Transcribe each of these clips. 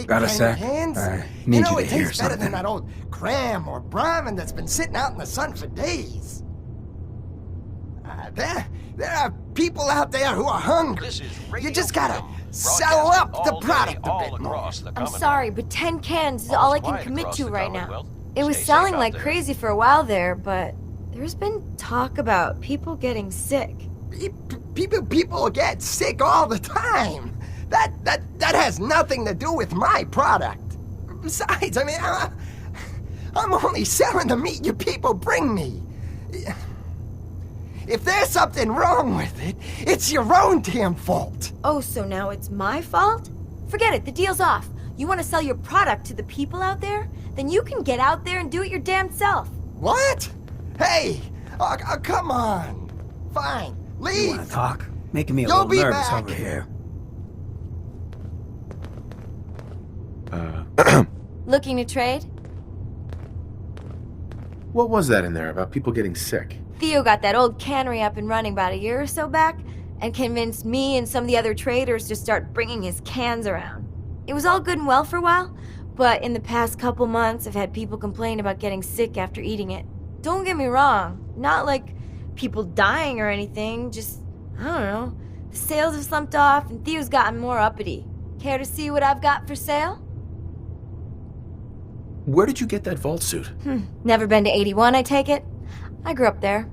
fake Got a kind sec? of cans. I need you to it hear tastes better than something. that old cram or brahmin that's been sitting out in the sun for days. There are people out there who are hungry. This is You just Radio gotta Freedom, sell up broadcasting the all day, product a all bit more. across the I'm Commonwealth. sorry, but 10 cans is all I can quiet commit across to the right now. Commonwealth. It was Stay selling safe out like there. crazy for a while there, but there's been talk about people getting sick. People get sick all the time. That has nothing to do with my product. Besides, I mean, I'm only selling the meat you people bring me. If there's something wrong with it, it's your own damn fault. Oh, so now it's my fault? Forget it, the deal's off. You want to sell your product to the people out there? Then you can get out there and do it your damn self. What? Hey, come on. Fine, You leave. wanna talk? Making me a You'll little be nervous back. over here. Looking to trade? What was that in there about people getting sick? Theo got that old cannery up and running about a year or so back and convinced me and some of the other traders to start bringing his cans around. It was all good and well for a while, but in the past couple months I've had people complain about getting sick after eating it. Don't get me wrong, not like people dying or anything, just, I don't know, the sales have slumped off and Theo's gotten more uppity. Care to see what I've got for sale? Where did you get that vault suit? Never been to 81, I take it? I grew up there,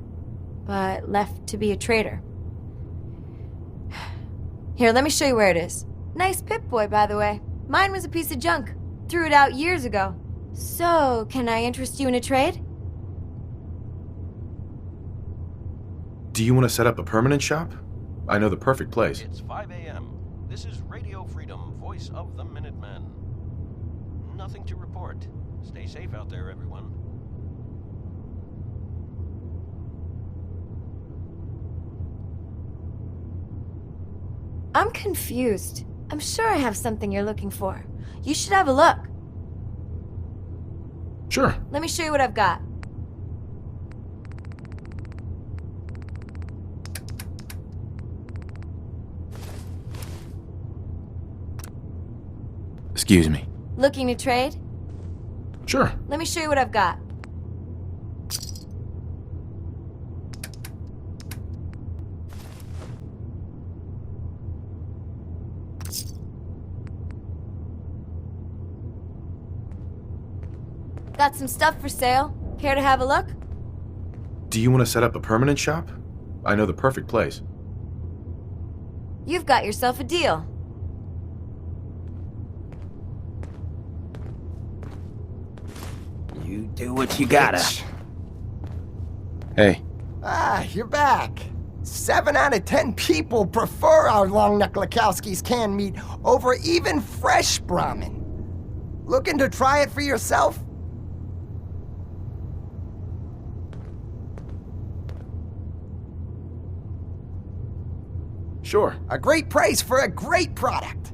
but left to be a trader. Here, let me show you where it is. Nice Pip-Boy, by the way. Mine was a piece of junk. Threw it out years ago. So, can I interest you in a trade? Do you want to set up a permanent shop? I know the perfect place. It's 5 a.m. This is Radio Freedom, voice of the Minutemen. Nothing to report. Stay safe out there, everyone. I'm confused. I'm sure I have something you're looking for. You should have a look. Sure. Let me show you what I've got. Excuse me. Looking to trade? Sure. Let me show you what I've got. Got some stuff for sale. Care to have a look? Do you want to set up a permanent shop? I know the perfect place. You've got yourself a deal. You do what you gotta. Hey, You're back. 7 out of 10 people prefer our long neck Lakowski's canned meat over even fresh Brahmin. Looking to try it for yourself? sure. A great price for a great product.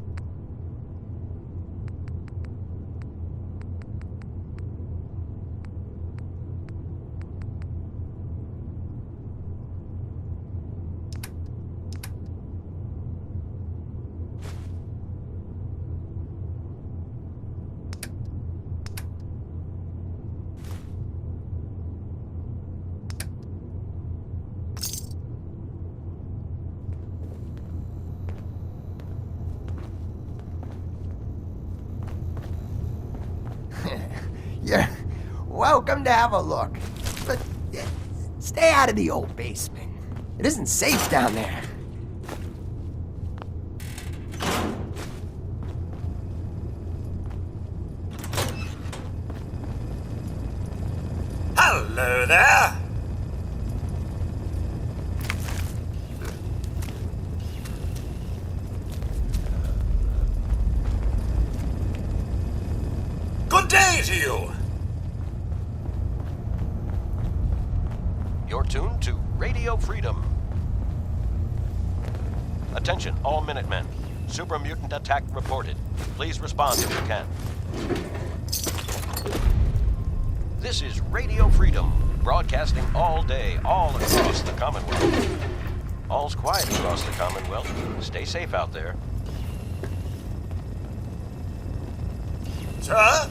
You're welcome to have a look. But stay out of the old basement. It isn't safe down there. Hello there. Good day to you. You're tuned to Radio Freedom. Attention, all Minutemen. Super mutant attack reported. Please respond if you can. This is Radio Freedom, broadcasting all day, all across the Commonwealth. All's quiet across the Commonwealth. Stay safe out there. Sir?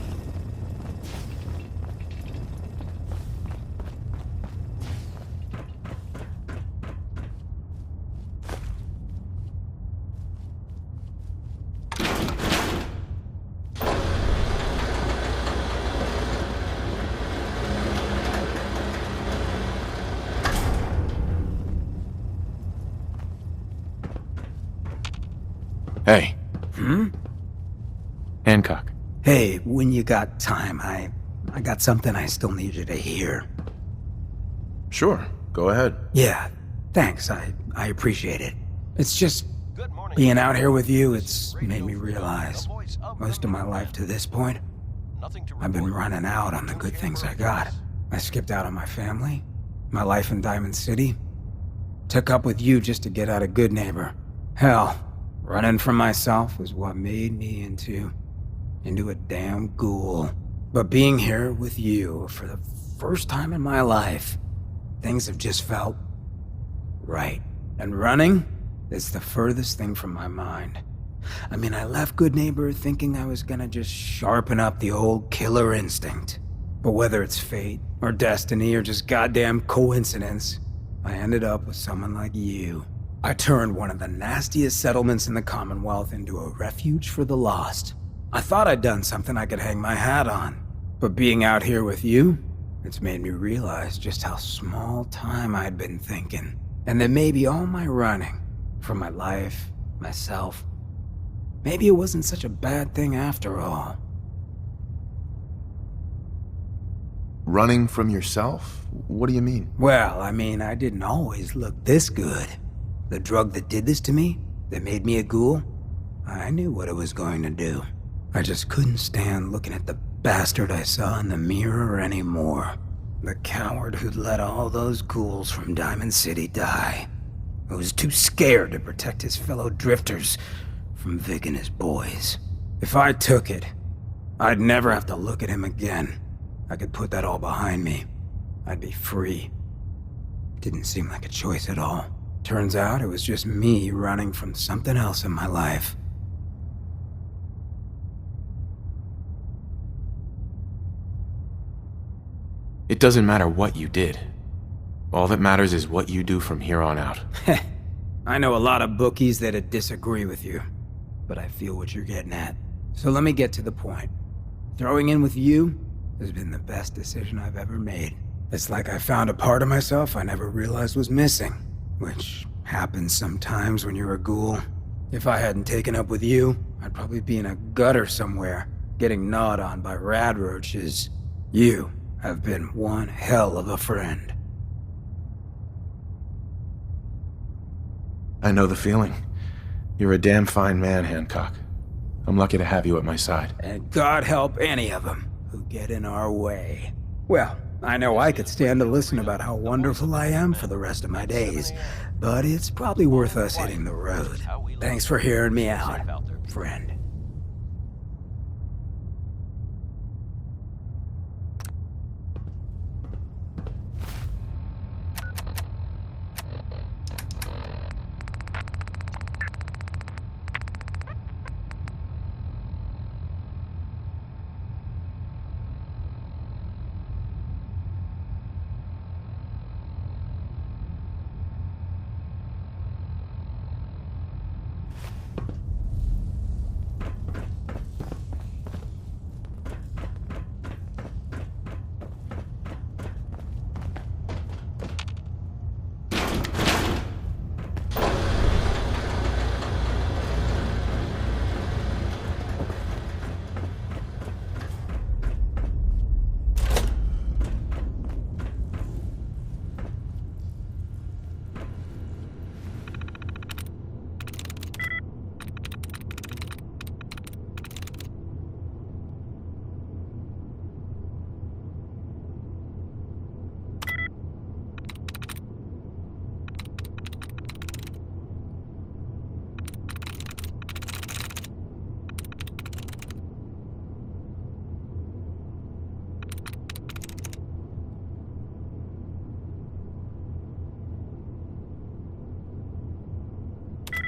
Hey. Hancock. Hey, when you got time, I got something I still need you to hear. Sure, go ahead. Yeah, thanks. I appreciate it. It's just Good morning. being out here with you, it's made me realize most of my life to this point, Nothing to I've been report. running out on the good things I got. I skipped out on my family, my life in Diamond City, took up with you just to get out of Good Neighbor. Hell, running from myself is what made me into a damn ghoul. But being here with you for the first time in my life, things have just felt right. And running is the furthest thing from my mind. I mean, I left Good Neighbor thinking I was gonna just sharpen up the old killer instinct. But whether it's fate, or destiny, or just goddamn coincidence, I ended up with someone like you. I turned one of the nastiest settlements in the Commonwealth into a refuge for the lost. I thought I'd done something I could hang my hat on. But being out here with you, it's made me realize just how small time I'd been thinking. And that maybe all my running, from my life, myself, maybe it wasn't such a bad thing after all. Running from yourself? What do you mean? Well, I mean, I didn't always look this good. The drug that did this to me, that made me a ghoul, I knew what it was going to do. I just couldn't stand looking at the bastard I saw in the mirror anymore. The coward who'd let all those ghouls from Diamond City die. Who was too scared to protect his fellow drifters from Vic and his boys. If I took it, I'd never have to look at him again. I could put that all behind me. I'd be free. Didn't seem like a choice at all. Turns out it was just me running from something else in my life. It doesn't matter what you did. All that matters is what you do from here on out. I know a lot of bookies that'd disagree with you, but I feel what you're getting at. So let me get to the point. Throwing in with you has been the best decision I've ever made. It's like I found a part of myself I never realized was missing, which happens sometimes when you're a ghoul. If I hadn't taken up with you, I'd probably be in a gutter somewhere, getting gnawed on by rad roaches. You have been one hell of a friend. I know the feeling. You're a damn fine man, Hancock. I'm lucky to have you at my side. And God help any of them who get in our way. Well, I know I could stand to listen about how wonderful I am for the rest of my days, but it's probably worth us hitting the road. Thanks for hearing me out, friend.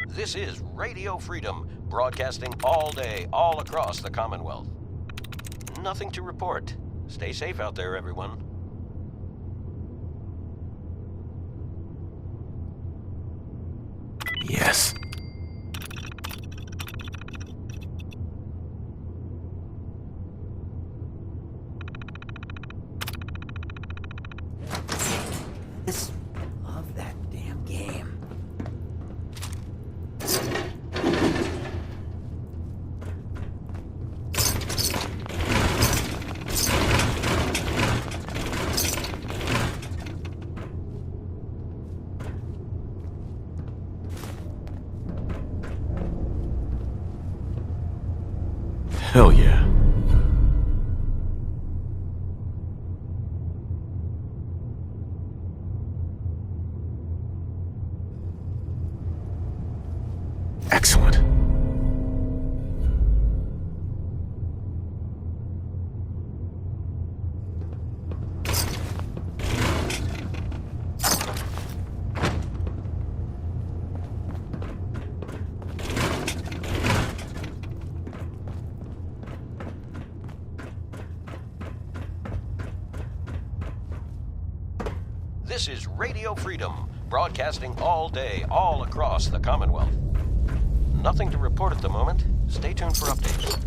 This is Radio Freedom, broadcasting all day, all across the Commonwealth. Nothing to report. Stay safe out there, everyone. Yes. Love that damn game. Hell yeah. Excellent. This is Radio Freedom, broadcasting all day, all across the Commonwealth. Nothing to report at the moment. Stay tuned for updates.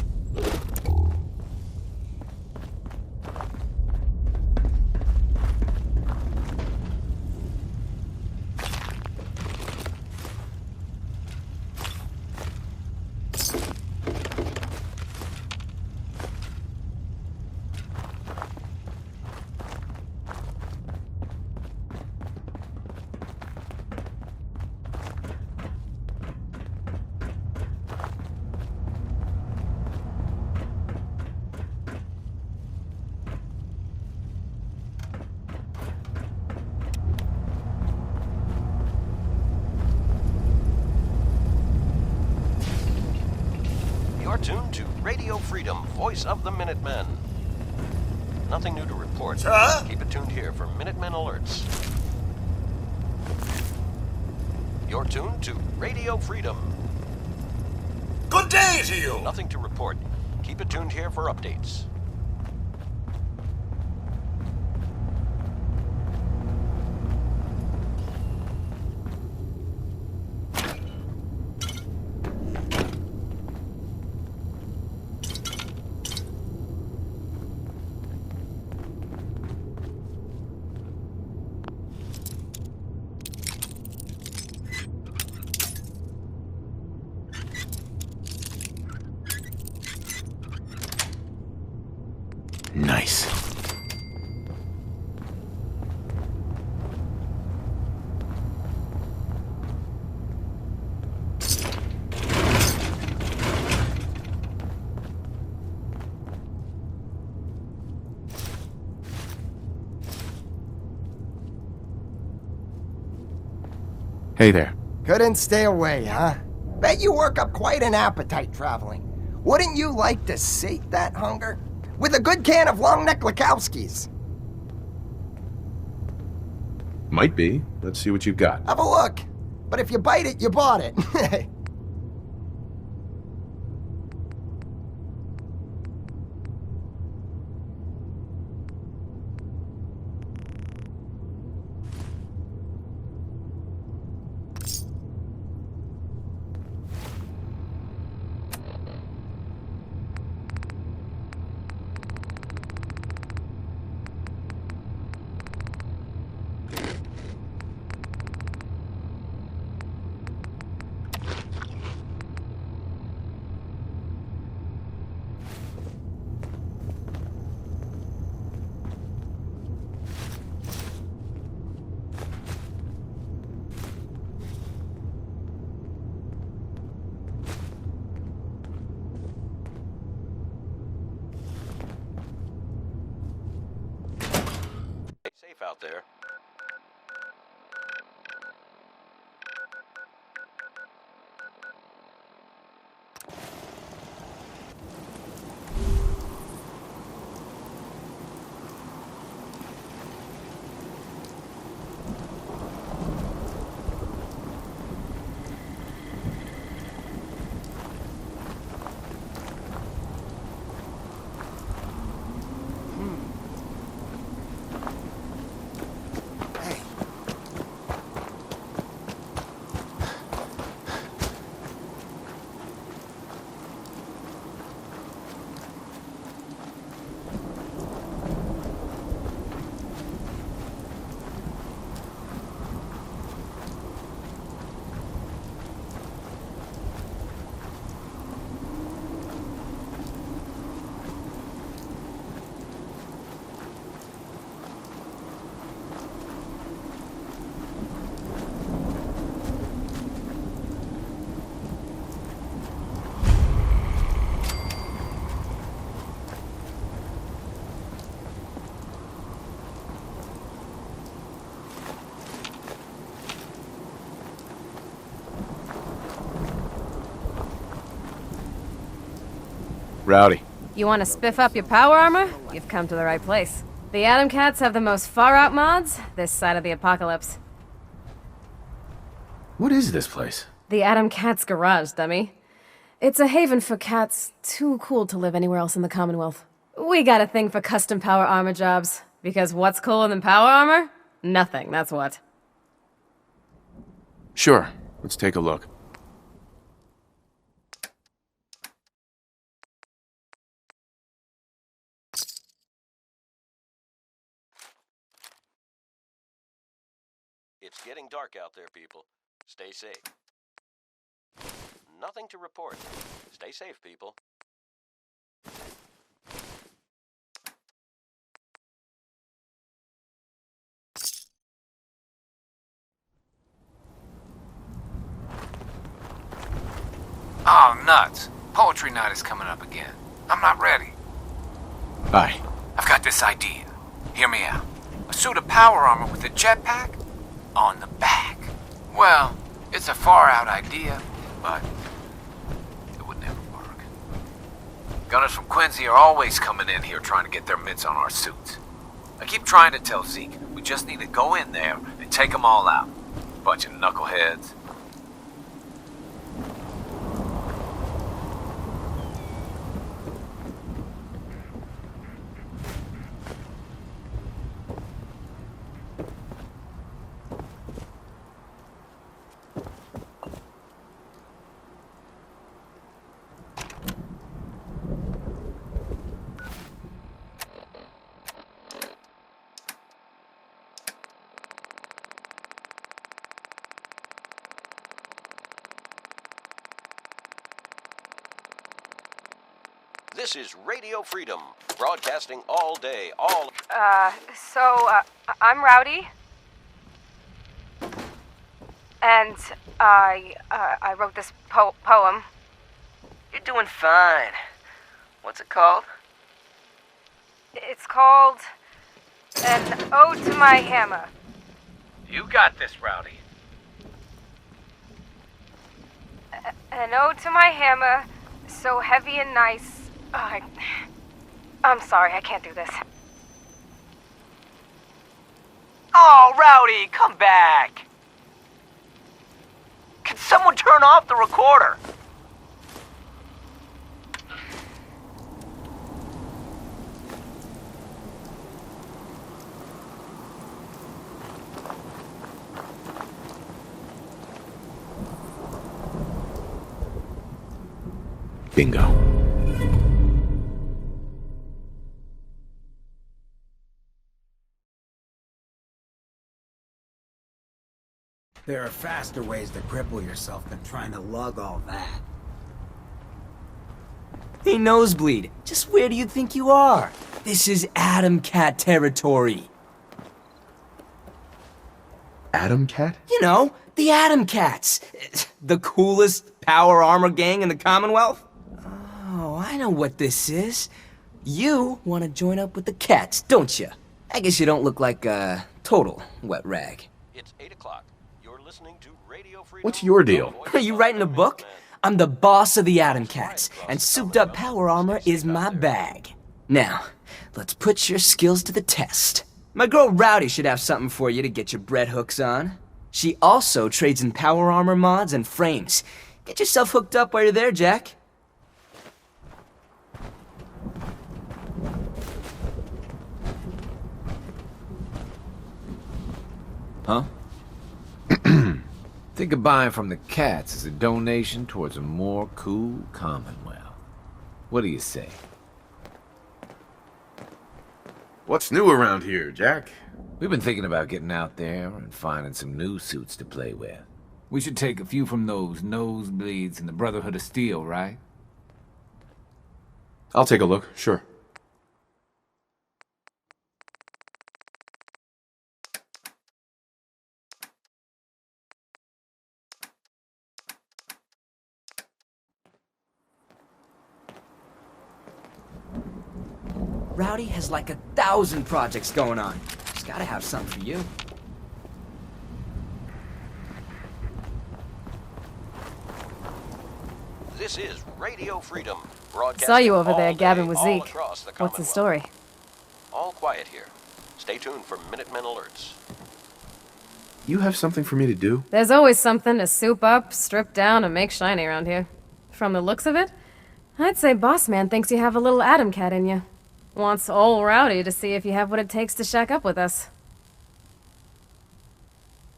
You're tuned to Radio Freedom, voice of the Minutemen. Nothing new to report. Sir? Keep it tuned here for Minutemen alerts. You're tuned to Radio Freedom. Good day to you. Nothing to report. Keep it tuned here for updates. Nice. Hey there. Couldn't stay away, huh? Bet you work up quite an appetite traveling. Wouldn't you like to sate that hunger? With a good can of long neck Lakowskis. Might be. Let's see what you've got. Have a look. But if you bite it, you bought it. Safe out there. Rowdy. You want to spiff up your power armor? You've come to the right place. The Atom Cats have the most far-out mods this side of the apocalypse. What is this place? The Atom Cats Garage, dummy. It's a haven for cats too cool to live anywhere else in the Commonwealth. We got a thing for custom power armor jobs, because what's cooler than power armor? Nothing, that's what. Sure. Let's take a look. It's getting dark out there, people. Stay safe. Nothing to report. Stay safe, people. Oh, nuts. Poetry night is coming up again. I'm not ready. Aye. I've got this idea. Hear me out. A suit of power armor with a jetpack on the back. Well, it's a far-out idea, but it would never work. Gunners from Quincy are always coming in here trying to get their mitts on our suits. I keep trying to tell Zeke, we just need to go in there and take them all out. Bunch of knuckleheads. This is Radio Freedom, broadcasting all day, all... I'm Rowdy. And I wrote this poem. You're doing fine. What's it called? It's called An Ode to My Hammer. You got this, Rowdy. An ode to my hammer, so heavy and nice. I'm sorry, I can't do this. Oh, Rowdy, come back! Can someone turn off the recorder? Bingo. There are faster ways to cripple yourself than trying to lug all that. Hey, Nosebleed, just where do you think you are? This is Atom Cat territory. Atom Cat? You know, the Atom Cats. The coolest power armor gang in the Commonwealth. Oh, I know what this is. You want to join up with the cats, don't you? I guess you don't look like a total wet rag. It's 8 o'clock. You're listening to Radio Freedom. What's your deal? Are you writing a book? I'm the boss of the Atom Cats, and souped-up power armor is my bag. Now, let's put your skills to the test. My girl Rowdy should have something for you to get your bread hooks on. She also trades in power armor mods and frames. Get yourself hooked up while you're there, Jack. Huh? Think of buying from the cats as a donation towards a more cool Commonwealth. What do you say? What's new around here, Jack? We've been thinking about getting out there and finding some new suits to play with. We should take a few from those nosebleeds in the Brotherhood of Steel, right? I'll take a look, sure. Rowdy has like 1,000 projects going on. He's gotta have something for you. This is Radio Freedom, Broadcasting Saw you over there all gabbing day, with all Zeke. across the What's the Commonwealth. story? All quiet here. Stay tuned for Minutemen alerts. You have something for me to do? There's always something to soup up, strip down, and make shiny around here. From the looks of it, I'd say Boss Man thinks you have a little Atom Cat in you. Wants old Rowdy to see if you have what it takes to shack up with us.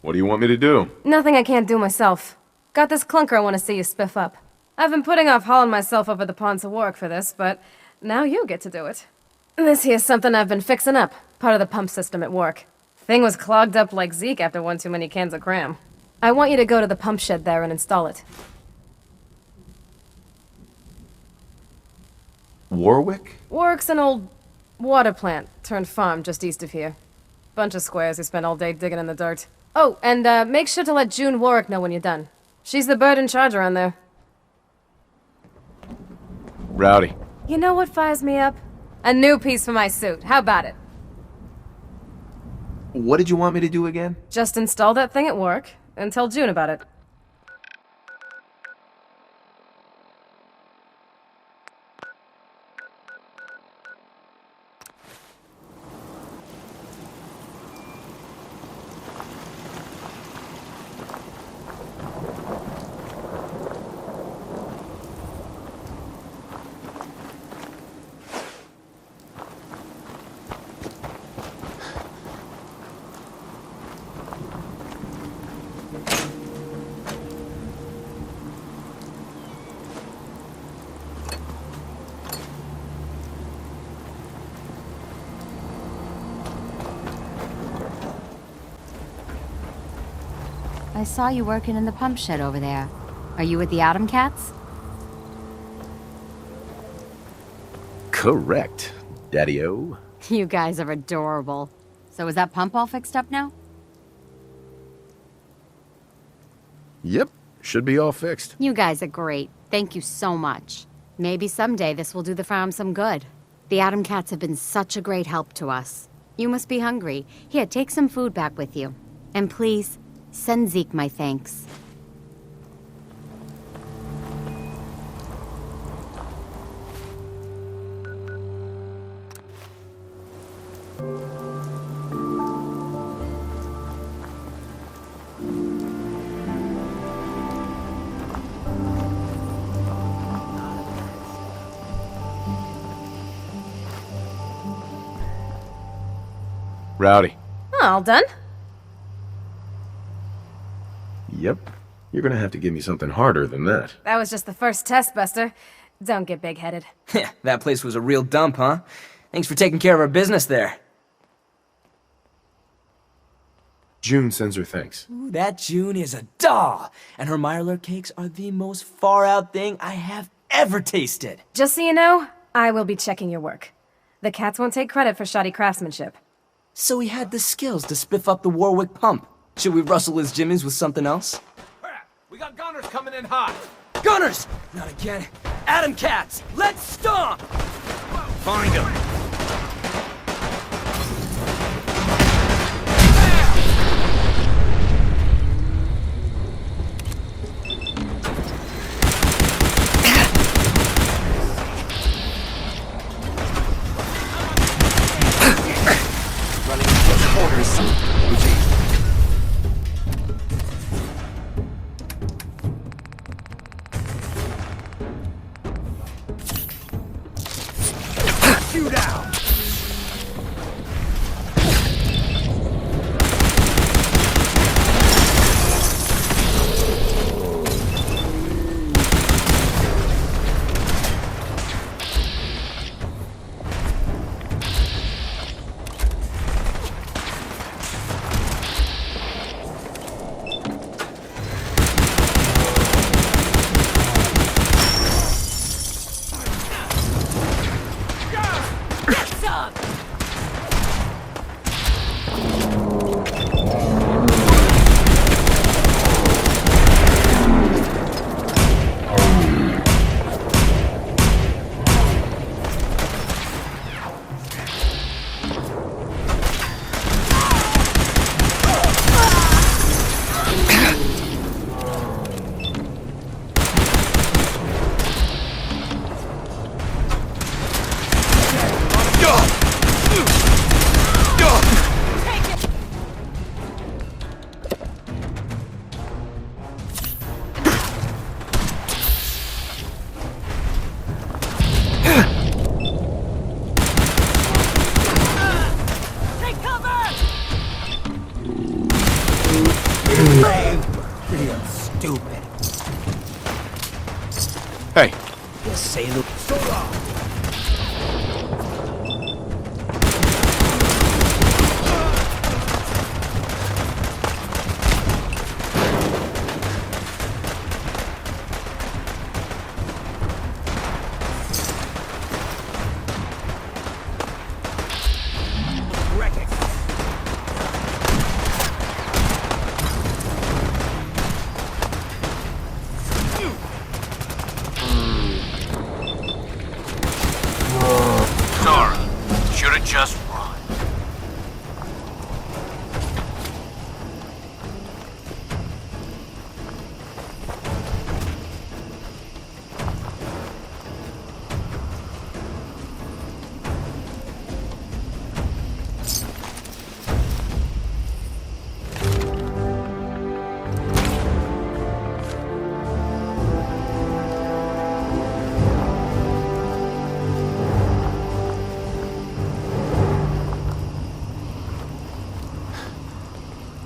What do you want me to do? Nothing I can't do myself. Got this clunker I want to see you spiff up. I've been putting off hauling myself over the ponds of Warwick for this, but now you get to do it. This here's something I've been fixing up, part of the pump system at work. Thing was clogged up like Zeke after one too many cans of cram. I want you to go to the pump shed there and install it. Warwick? Warwick's an old water plant turned farm just east of here. Bunch of squares who spend all day digging in the dirt. Oh, and make sure to let June Warwick know when you're done. She's the bird in charge around there. Rowdy. You know what fires me up? A new piece for my suit. How about it? What did you want me to do again? Just install that thing at work and tell June about it. I saw you working in the pump shed over there. Are you with the Atom Cats? Correct, Daddy-O. You guys are adorable. So is that pump all fixed up now? Yep, should be all fixed. You guys are great. Thank you so much. Maybe someday this will do the farm some good. The Atom Cats have been such a great help to us. You must be hungry. Here, take some food back with you. And please, send Zeke my thanks. Rowdy. Oh, all done? Yep. You're gonna have to give me something harder than that. That was just the first test, Buster. Don't get big-headed. That place was a real dump, huh? Thanks for taking care of our business there. June sends her thanks. Ooh, that June is a doll, and her Mirelurk cakes are the most far-out thing I have ever tasted. Just so you know, I will be checking your work. The cats won't take credit for shoddy craftsmanship. So he had the skills to spiff up the Warwick pump. Should we rustle his jimmies with something else? We got gunners coming in hot. Gunners! Not again. Atom Cats, let's stomp! Find them. Running into corners. Shoot out. say the... So long! Just run.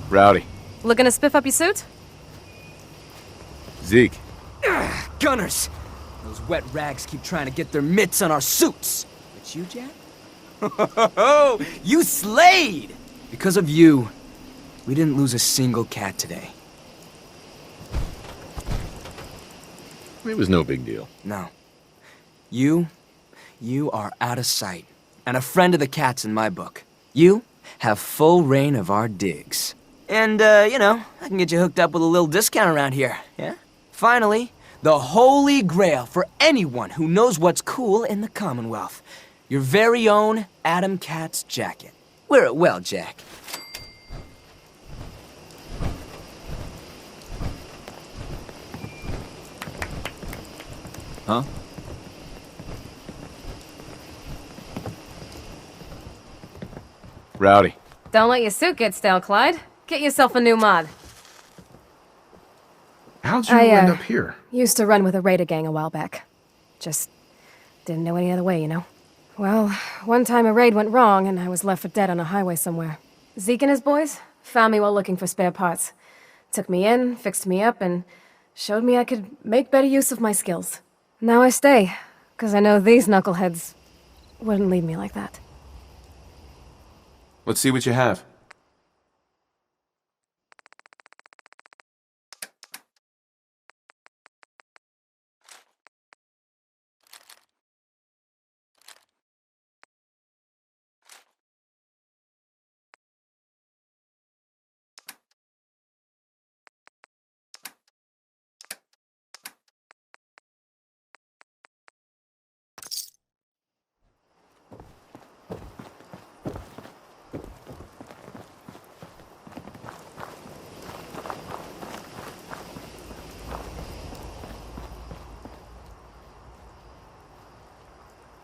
Rowdy. Looking to spiff up your suit? Zeke. Gunners! Those wet rags keep trying to get their mitts on our suits. But you, Jack? You slayed! Because of you, we didn't lose a single cat today. It was no big deal. No. You are out of sight. And a friend of the cats in my book. You have full reign of our digs. And, you know, I can get you hooked up with a little discount around here, yeah? Finally, the holy grail for anyone who knows what's cool in the Commonwealth. Your very own Adam Cat's jacket. Wear it well, Jack. Huh? Rowdy. Don't let your suit get stale, Clyde. Get yourself a new mod. How'd you end up here? Used to run with a raider gang a while back. Just didn't know any other way, you know? Well, one time a raid went wrong and I was left for dead on a highway somewhere. Zeke and his boys found me while looking for spare parts. Took me in, fixed me up, and showed me I could make better use of my skills. Now I stay, 'cause I know these knuckleheads wouldn't leave me like that. Let's see what you have.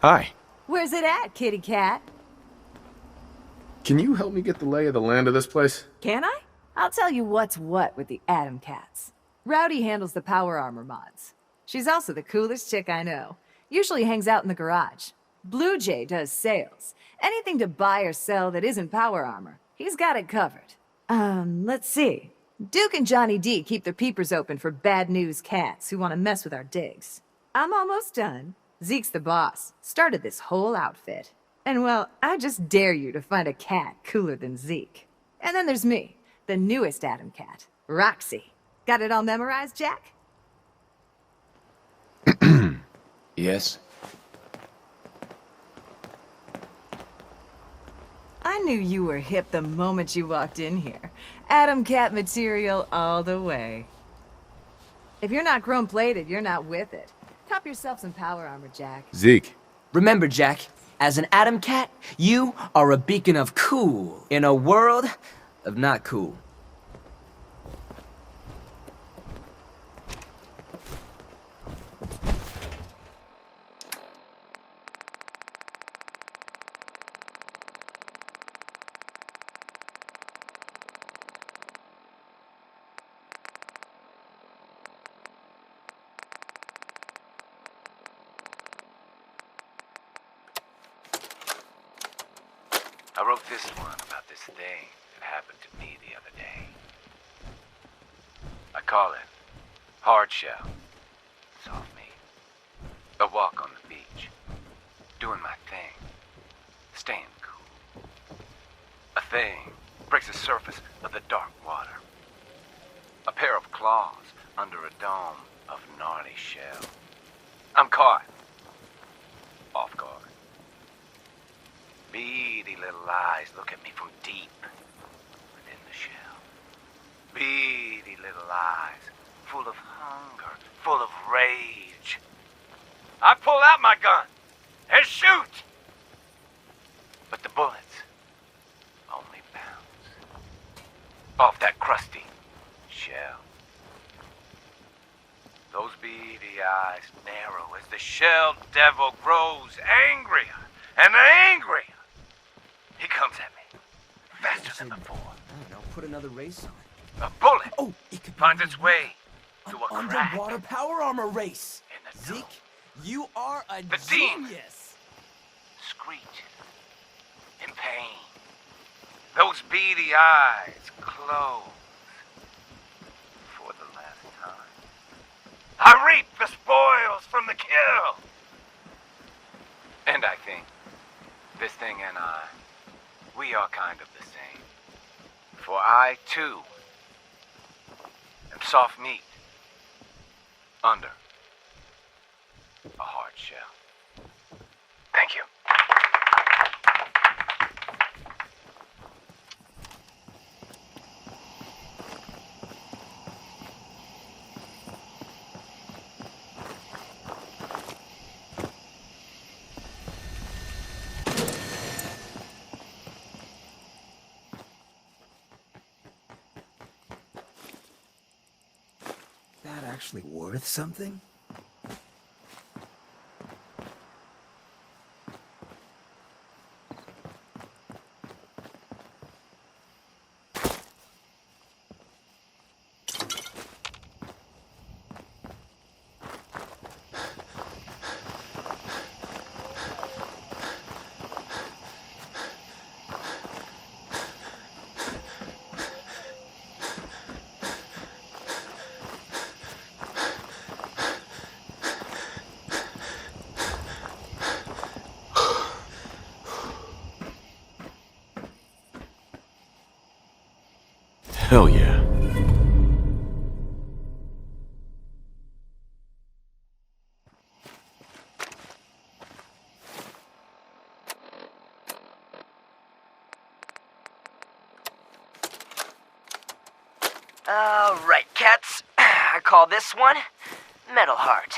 Hi. Where's it at, kitty cat? Can you help me get the lay of the land of this place? Can I? I'll tell you what's what with the Atom Cats. Rowdy handles the power armor mods. She's also the coolest chick I know. Usually hangs out in the garage. Blue Jay does sales. Anything to buy or sell that isn't power armor. He's got it covered. Let's see. Duke and Johnny D keep their peepers open for bad news cats who want to mess with our digs. I'm almost done. Zeke's the boss. Started this whole outfit. And well, I just dare you to find a cat cooler than Zeke. And then there's me, the newest Atom Cat, Roxy. Got it all memorized, Jack? Yes? I knew you were hip the moment you walked in here. Atom Cat material all the way. If you're not chrome-plated, you're not with it. Cop yourself some power armor, Jack. Zeke. Remember, Jack, as an Atom Cat, you are a beacon of cool in a world of not cool. I wrote this one about this thing that happened to me the other day. I call it Hard Shell. Soft meat. A walk on the beach. Doing my thing. Staying cool. A thing breaks the surface of the dark water. A pair of claws under a dome of gnarly shell. I'm caught. Off guard. Beady little eyes look at me from deep within the shell. Beady little eyes, full of hunger, full of rage. I pull out my gun and shoot! But the bullets only bounce off that crusty shell. Those beady eyes narrow as the shell devil grows angrier and angrier. He comes at me, faster than before. I don't know, put another race on. A bullet It could be finds its way an through a crack underwater power armor race. in the dome. Zeke, you are a The demon. genius. Screech in pain. Those beady eyes close for the last time. I reap the spoils from the kill. And I think this thing and I, we are kind of the same. For I, too, am soft meat under a hard shell. Thank you. That actually worth something? Hell yeah. All right, cats. I call this one Metal Heart.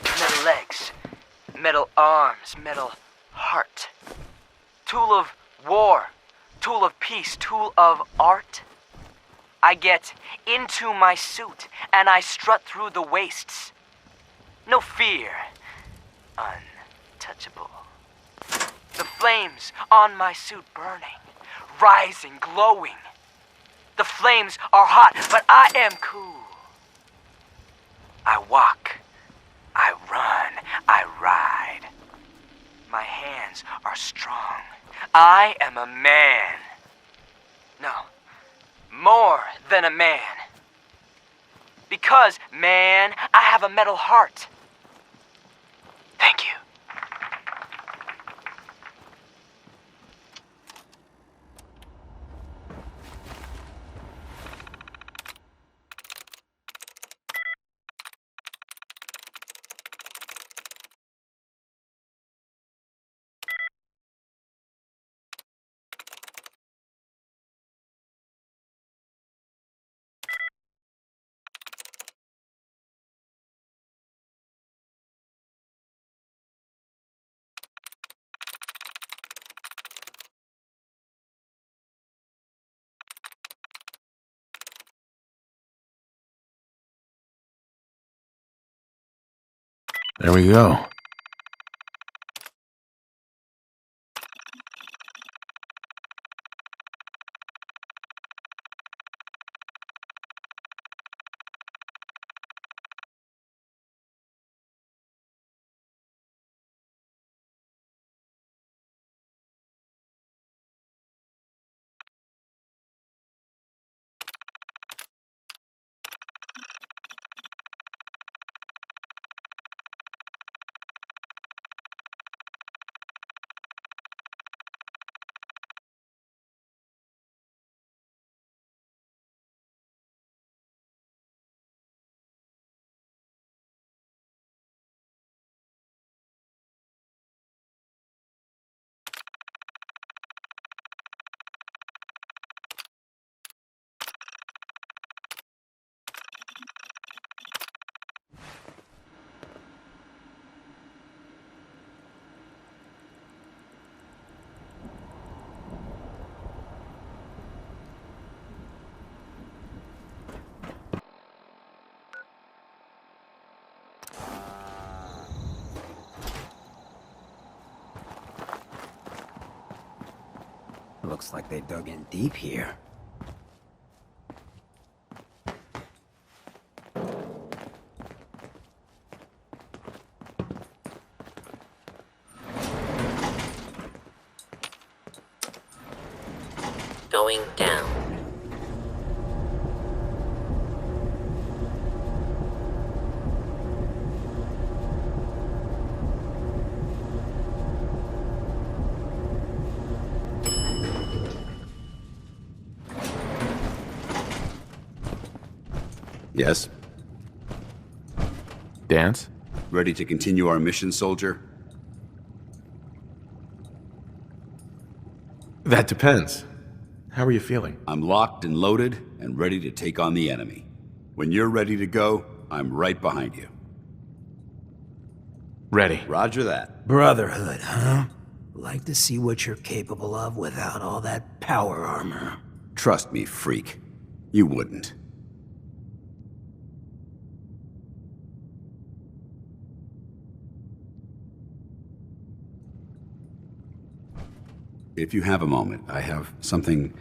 Metal legs, metal arms, metal heart. Tool of war, tool of peace, tool of art. I get into my suit and I strut through the wastes. No fear, untouchable. The flames on my suit burning, rising, glowing. The flames are hot, but I am cool. I walk, I run, I ride. My hands are strong. I am a man. No, more than a man. Because, man, I have a metal heart. Thank you. There we go. Looks like they dug in deep here. Going down. Yes? Dance? Ready to continue our mission, soldier? That depends. How are you feeling? I'm locked and loaded and ready to take on the enemy. When you're ready to go, I'm right behind you. Ready. Roger that. Brotherhood, huh? Like to see what you're capable of without all that power armor. Trust me, freak. You wouldn't. If you have a moment, I have something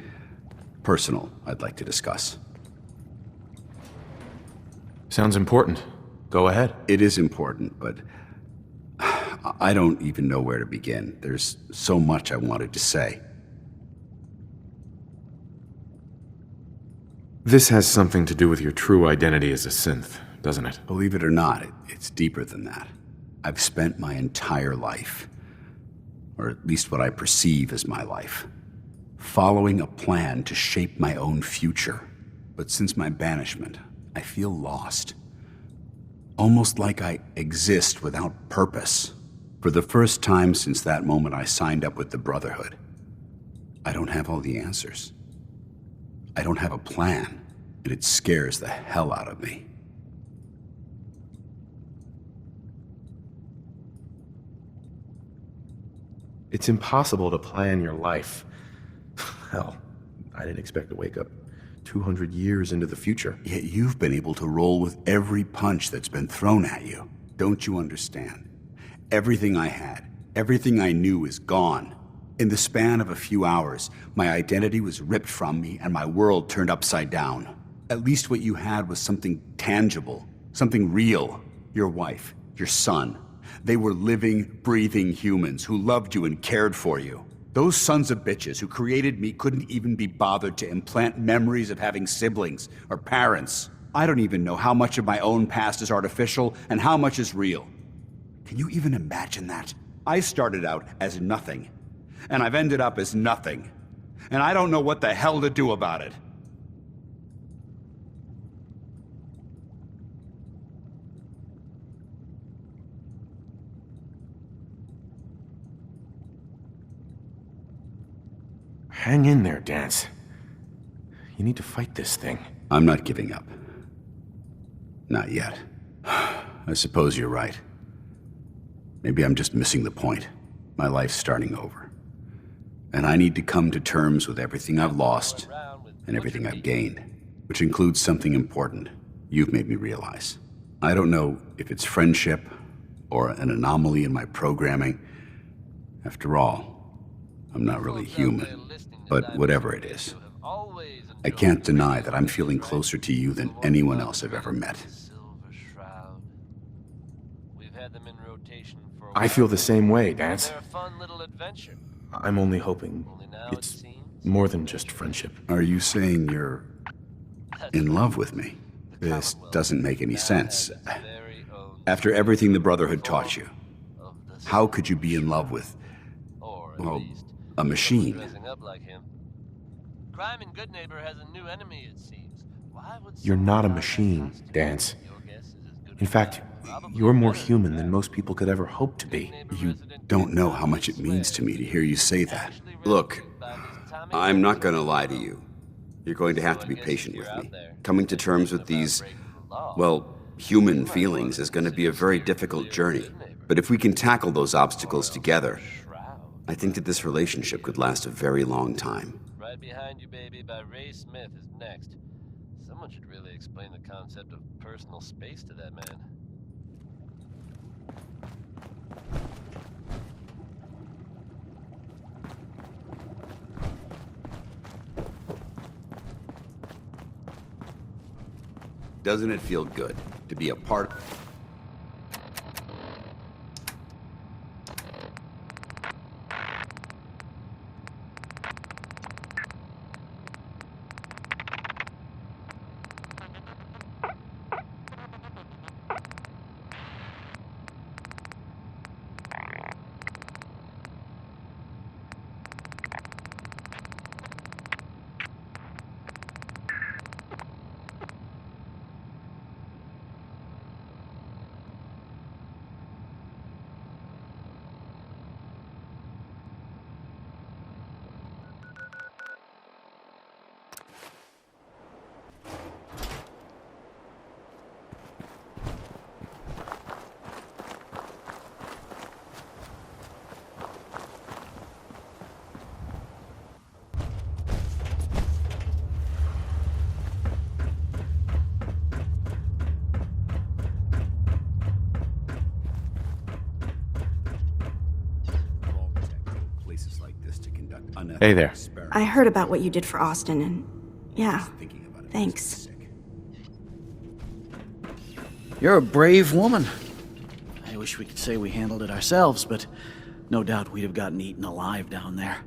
personal I'd like to discuss. Sounds important. Go ahead. It is important, but I don't even know where to begin. There's so much I wanted to say. This has something to do with your true identity as a synth, doesn't it? Believe it or not, it's deeper than that. I've spent my entire life, or at least what I perceive as my life, following a plan to shape my own future. But since my banishment, I feel lost. Almost like I exist without purpose. For the first time since that moment I signed up with the Brotherhood, I don't have all the answers. I don't have a plan, and it scares the hell out of me. It's impossible to plan your life. Hell, I didn't expect to wake up 200 years into the future. Yet you've been able to roll with every punch that's been thrown at you. Don't you understand? Everything I had, everything I knew is gone. In the span of a few hours, my identity was ripped from me and my world turned upside down. At least what you had was something tangible, something real. Your wife, your son. They were living, breathing humans who loved you and cared for you. Those sons of bitches who created me couldn't even be bothered to implant memories of having siblings or parents. I don't even know how much of my own past is artificial and how much is real. Can you even imagine that? I started out as nothing, and I've ended up as nothing. And I don't know what the hell to do about it. Hang in there, Dance. You need to fight this thing. I'm not giving up. Not yet. I suppose you're right. Maybe I'm just missing the point. My life's starting over. And I need to come to terms with everything I've lost and everything I've gained, which includes something important you've made me realize. I don't know if it's friendship or an anomaly in my programming. After all, I'm not really human. But whatever it is, I can't deny that I'm feeling closer to you than anyone else I've ever met. I feel the same way, Dance. I'm only hoping it's more than just friendship. Are you saying you're in love with me? This doesn't make any sense. After everything the Brotherhood taught you, how could you be in love with, well, a machine? Crime and Good Neighbor has a new enemy, it seems. You're not a machine, Dance. In fact, you're more human than most people could ever hope to be. You don't know how much it means to me to hear you say that. Look, I'm not gonna lie to you. You're going to have to be patient with me. Coming to terms with these, well, human feelings is gonna be a very difficult journey. But if we can tackle those obstacles together, I think that this relationship could last a very long time. Right Behind You, Baby by Ray Smith is next. Someone should really explain the concept of personal space to that man. Doesn't it feel good to be a part? Hey there. I heard about what you did for Austin, and yeah, thanks. You're a brave woman. I wish we could say we handled it ourselves, but no doubt we'd have gotten eaten alive down there.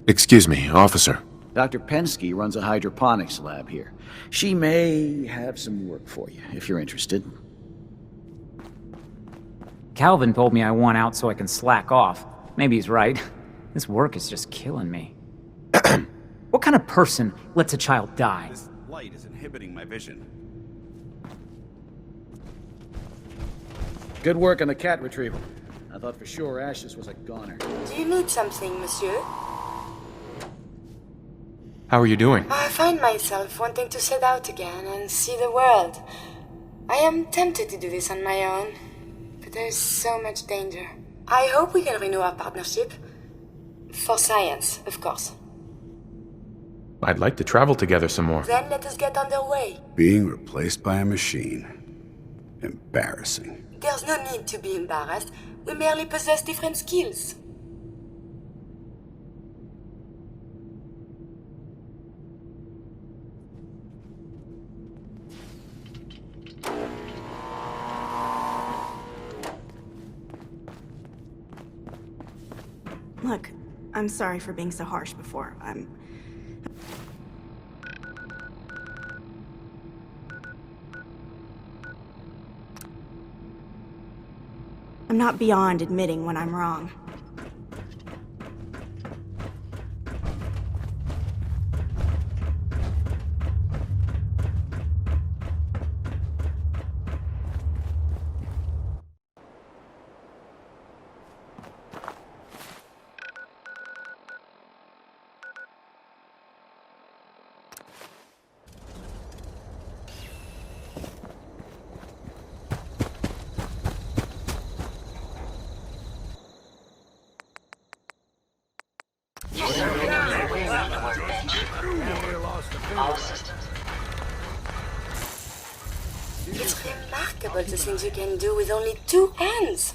Excuse me, officer. Dr. Pensky runs a hydroponics lab here. She may have some work for you, if you're interested. Calvin told me I want out so I can slack off. Maybe he's right. This work is just killing me. What kind of person lets a child die? This light is inhibiting my vision. Good work on the cat retrieval. I thought for sure Ashes was a goner. Do you need something, monsieur? How are you doing? I find myself wanting to set out again and see the world. I am tempted to do this on my own, but there is so much danger. I hope we can renew our partnership. For science, of course. I'd like to travel together some more. Then let us get underway. Being replaced by a machine. Embarrassing. There's no need to be embarrassed. We merely possess different skills. Look, I'm sorry for being so harsh before. I'm not beyond admitting when I'm wrong. It's remarkable the things you can do with only 2 hands.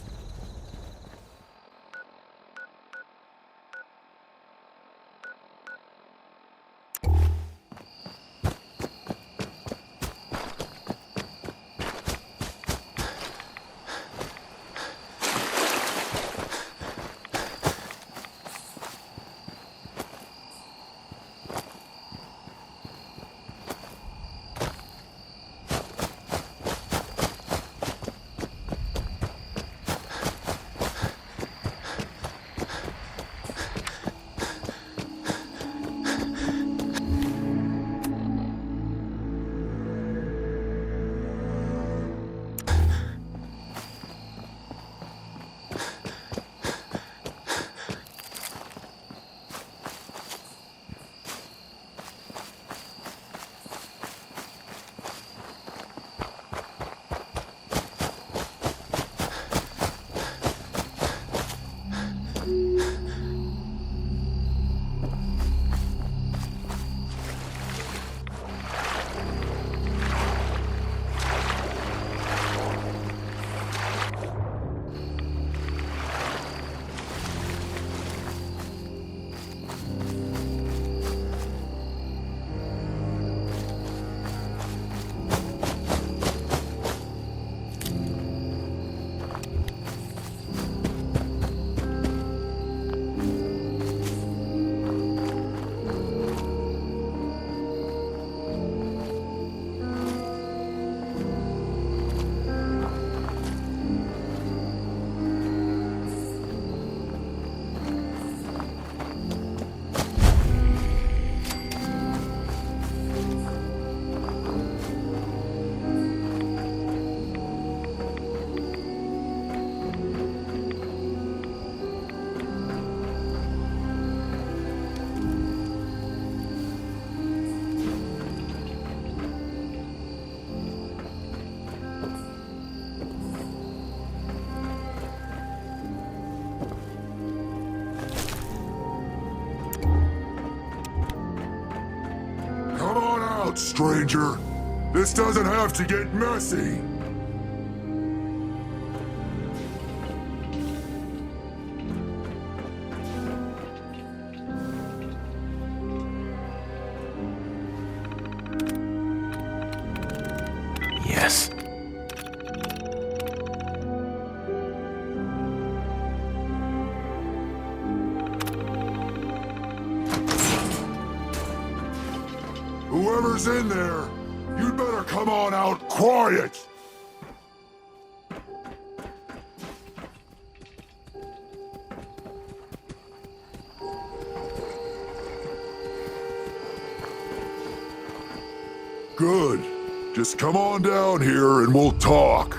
out, stranger. This doesn't have to get messy. Yes. Whoever's in there, you'd better come on out quiet! Good. Just come on down here and we'll talk.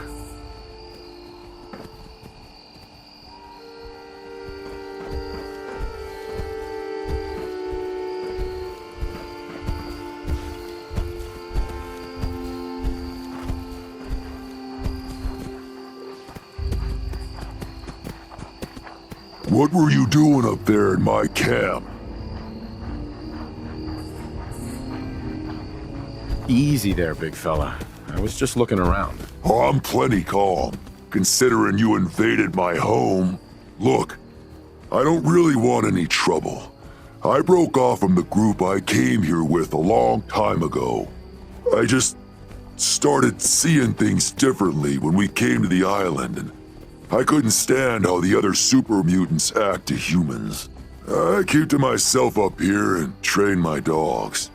What were you doing up there in my camp? Easy there, big fella. I was just looking around. Oh, I'm plenty calm, considering you invaded my home. Look, I don't really want any trouble. I broke off from the group I came here with a long time ago. I just started seeing things differently when we came to the island, and I couldn't stand how the other super mutants act to humans. I keep to myself up here and train my dogs.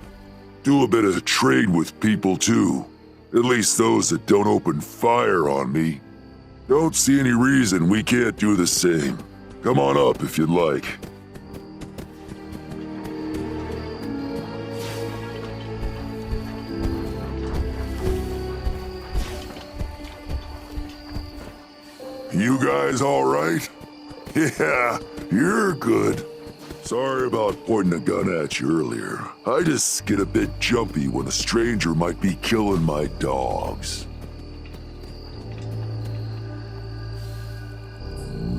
Do a bit of trade with people too. At least those that don't open fire on me. Don't see any reason we can't do the same. Come on up if you'd like. You guys all right? Yeah, you're good. Sorry about pointing a gun at you earlier. I just get a bit jumpy when a stranger might be killing my dogs.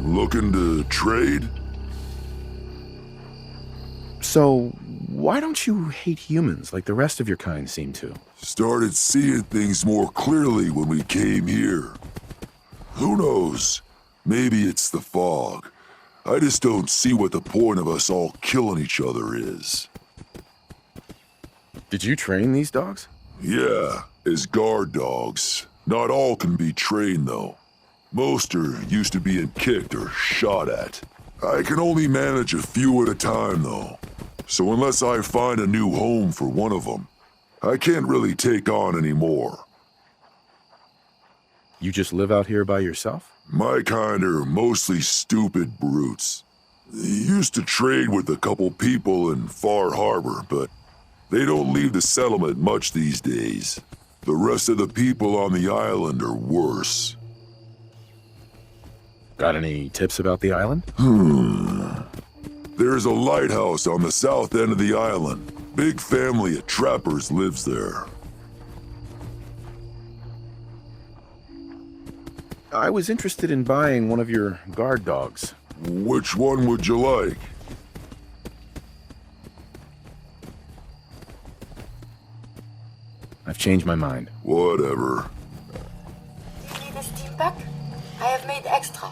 Looking to trade? So, why don't you hate humans like the rest of your kind seem to? Started seeing things more clearly when we came here. Who knows? Maybe it's the fog. I just don't see what the point of us all killing each other is. Did you train these dogs? Yeah, as guard dogs. Not all can be trained, though. Most are used to being kicked or shot at. I can only manage a few at a time, though. So unless I find a new home for one of them, I can't really take on any more. You just live out here by yourself? My kind are mostly stupid brutes. Used to trade with a couple people in Far Harbor, but they don't leave the settlement much these days. The rest of the people on the island are worse. Got any tips about the island? There's a lighthouse on the south end of the island. Big family of trappers lives there. I was interested in buying one of your guard dogs. Which one would you like? I've changed my mind. Whatever. Do you need a steam pack? I have made extra.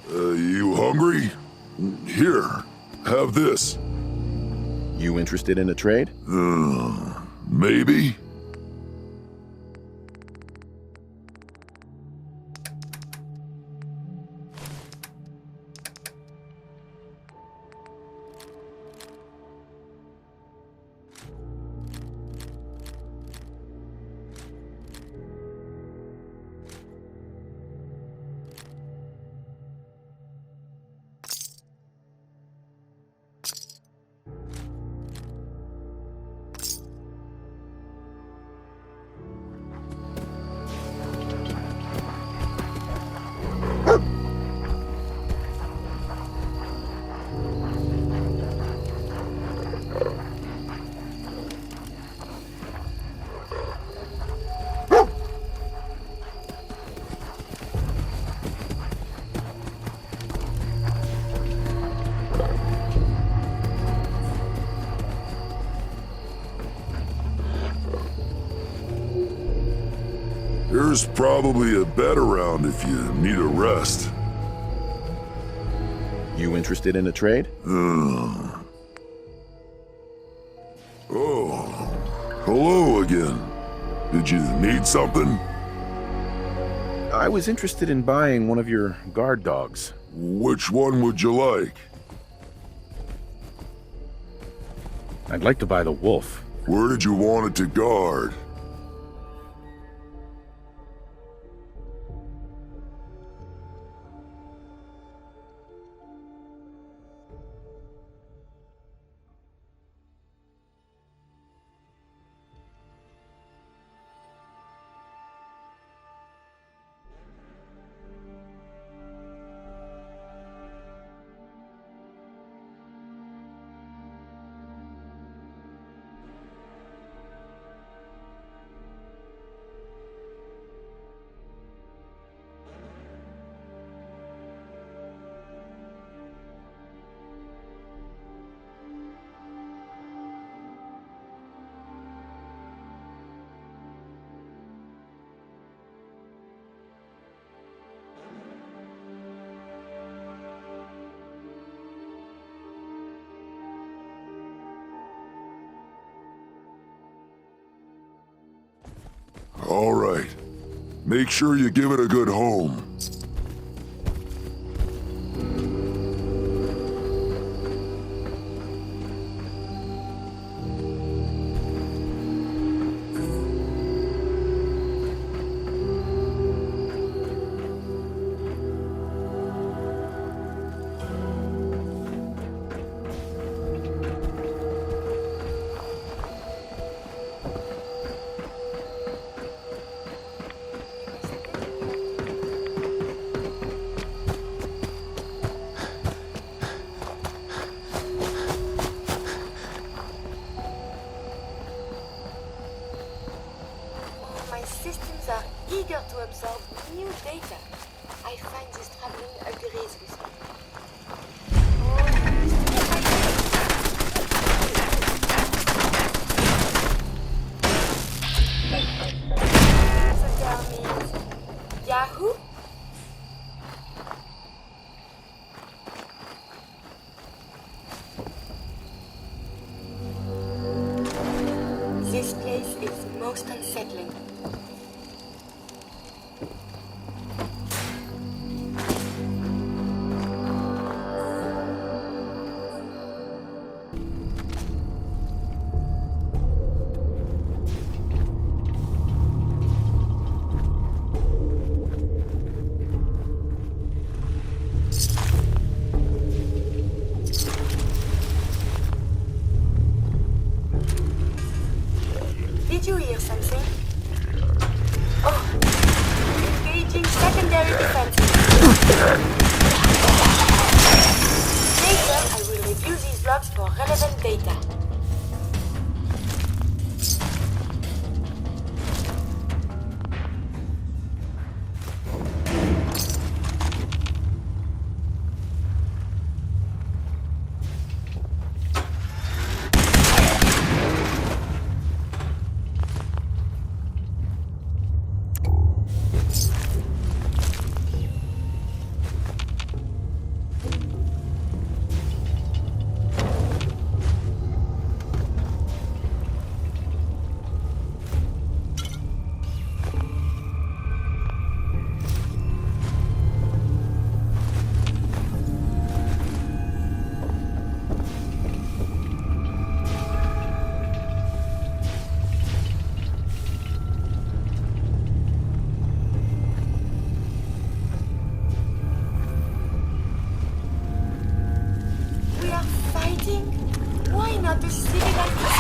You hungry? Here, have this. You interested in a trade? Maybe. There's probably a bed around if you need a rest. You interested in a trade? Oh, hello again. Did you need something? I was interested in buying one of your guard dogs. Which one would you like? I'd like to buy the wolf. Where did you want it to guard? All right. Make sure you give it a good home. Systems are eager to absorb new data. I find this traveling agrees with me. So tell me, Yahoo? This place is most unsettling. Did you hear something? Oh, engaging secondary defenses. Later, I will review these logs for relevant data. Why not the civilized